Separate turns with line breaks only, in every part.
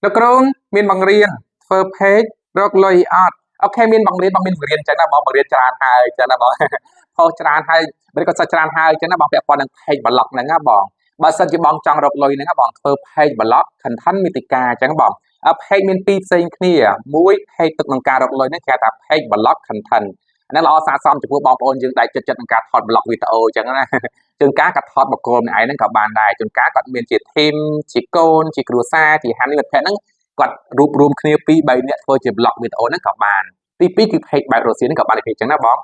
លោកគ្រូមានបង្រៀនធ្វើ page រកលុយអត់អូខេមានបង្រៀនបងមានបង្រៀនអញ្ចឹងណាបងបង្រៀនច្រើនហើយអញ្ចឹងណាបងផុសច្រើនហើយមិនក៏សិស្សច្រើនហើយអញ្ចឹងណាបងពាក់ព័ន្ធនឹង page blog ហ្នឹងណាបងបើសិនជាបងចង់រកលុយហ្នឹងណាបងធ្វើ page blog content មាតិកាអញ្ចឹងបងpage មានពីរផ្សេងគ្នាមួយ page ទឹកនឹងការរកលុយហ្នឹងគេថា page blog content អាហ្នឹងល្អស័ក្តិសមចំពោះបងប្អូនយើងដែលចិត្តនឹងការថត blog វីដេអូអញ្ចឹងណាជួនកាលក៏ថតបកគោម្នាក់ឯងហ្នឹងក៏បានដែរជួនកាលគាត់មានជា team ជាកូនជាគ្រួសារជាហានិមិត្តភ័ក្ដិហ្នឹងគាត់រួបរวมគ្នា2 3នាក់ធ្វើជា blog វីដេអូហ្នឹងក៏បានទី2គឺ page បែបរស់ស៊ីហ្នឹងក៏បានដូចអញ្ចឹងណាបង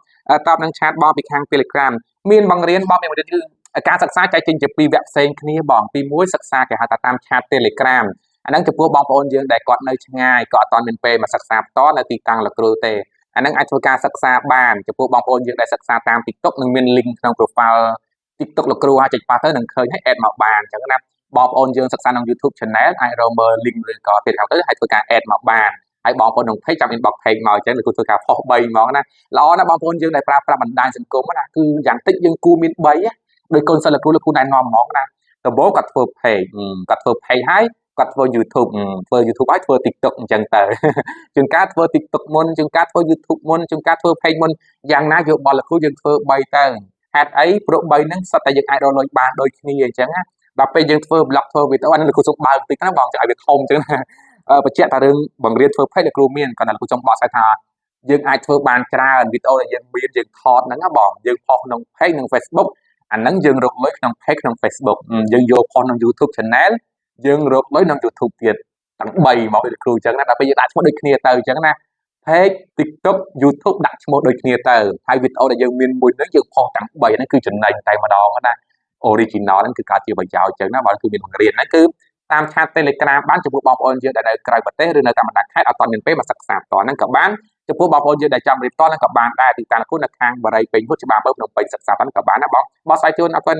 តបនឹង chat បងពីខាង Telegram មានបង្រៀនបងមានបង្រៀនគឺការសិក្សាចែកចេញជា2វគ្គផ្សេងគ្នាបងទី1សិក្សាគេហៅថាតាម chat Telegram អាហ្នឹងចំពោះបងប្អូនយើងដែលគាត់នៅឆ្ងាយគាត់អត់ទាន់មានពេលមកសិក្សាផ្ទាល់នៅទីតាំងលោកគ្រូទេអាហ្នឹងអាចធ្វើការសិក្សាបានចំពោះបងប្អូនយើងដែលសិក្សាតាម TikTok នឹងមាន link ក្នុង profile TikTok លោកគ្រូអាចចុចប៉ះទៅនឹងឃើញឲ្យ add មកបានអញ្ចឹងណាបងប្អូនយើងសិក្សាក្នុង YouTube Channel អាចរកមើល link ឬក៏ទៀតខាងទៅអាចធ្វើការ add មកបានហើយបងប្អូនក្នុង page ចាំ inbox page មកអញ្ចឹងលោកគ្រូធ្វើការផុស3ហ្មងណាល្អណាស់បងប្អូនយើងដែលប្រើប្រាស់បណ្ដាញសង្គមណាគឺយ៉ាងតិចយើងគួរមាន3ដោយកូនសិស្សលោកគ្រូណែនាំហ្មងណាដំបូងគាត់ធ្វើ page គាត់ធ្វើ page ហើយគាត់ធ្វើ YouTube ធ្វើ YouTube ហើយធ្វើ TikTok អញ្ចឹងទៅជួនកាលធ្វើ TikTok មុនជួនកាលធ្វើ YouTube មុនជួនកាលធ្វើ page មុនយ៉ាងណាយកបលលោកគ្រូយើងធ្វើ3ទៅហេតុអីព្រោះ3ហ្នឹងសិតតែយើងអាចរកលុយបានដូចគ្នាអញ្ចឹងណាដល់ពេលយើងធ្វើ blog ធ្វើវីដេអូអានេះលោកគ្រូសុំបើកតិចណាបងចង់ឲ្យវាធំអញ្ចឹងណាបញ្ជាក់ថារឿងបង្រៀនធ្វើ page លោកគ្រូមានគាត់តែលោកគ្រូចង់បកស្រាយថាយើងអាចធ្វើបានច្រើនវីដេអូដែលយើងមានយើងថតហ្នឹងណាបងយើងផុសក្នុង page និង Facebook អាហ្នឹងយើងរកលុយក្នុង page ក្នុង Facebook យើងយកផុសក្នុង YouTube Channel យើងរកលុយក្នុង YouTube ទៀតទាំង3មកដូចគ្រូអញ្ចឹងណាដល់ពេលយើងដាក់ឈ្មោះដូចគ្នាទៅអញ្ចឹងណា page TikTok YouTube ដាក់ឈ្មោះដូចគ្នាទៅហើយវីដេអូដែលយើងមានមួយនេះយើងផុសទាំង3ហ្នឹងគឺចំណេញតែម្ដងណា original ហ្នឹងគឺកើតជាប្រយោជន៍អញ្ចឹងណាបើគឺមានបង្រៀនហ្នឹងគឺតាម chat Telegram បានចំពោះបងប្អូនយើងដែលនៅក្រៅប្រទេសឬនៅតាមបណ្ដាខេត្តអត់ទាន់មានពេលមកសិក្សាផ្ទាល់ហ្នឹងក៏បានចំពោះបងប្អូនយើងដែលចង់រៀនផ្ទាល់ហ្នឹងក៏បានដែរទីតាំងគូនៅខាងបារីពេញវត្តច្បារបើភ្នំពេញសិក្សាបានក៏បានណាបងបោះស្រាយជូនអរគុណ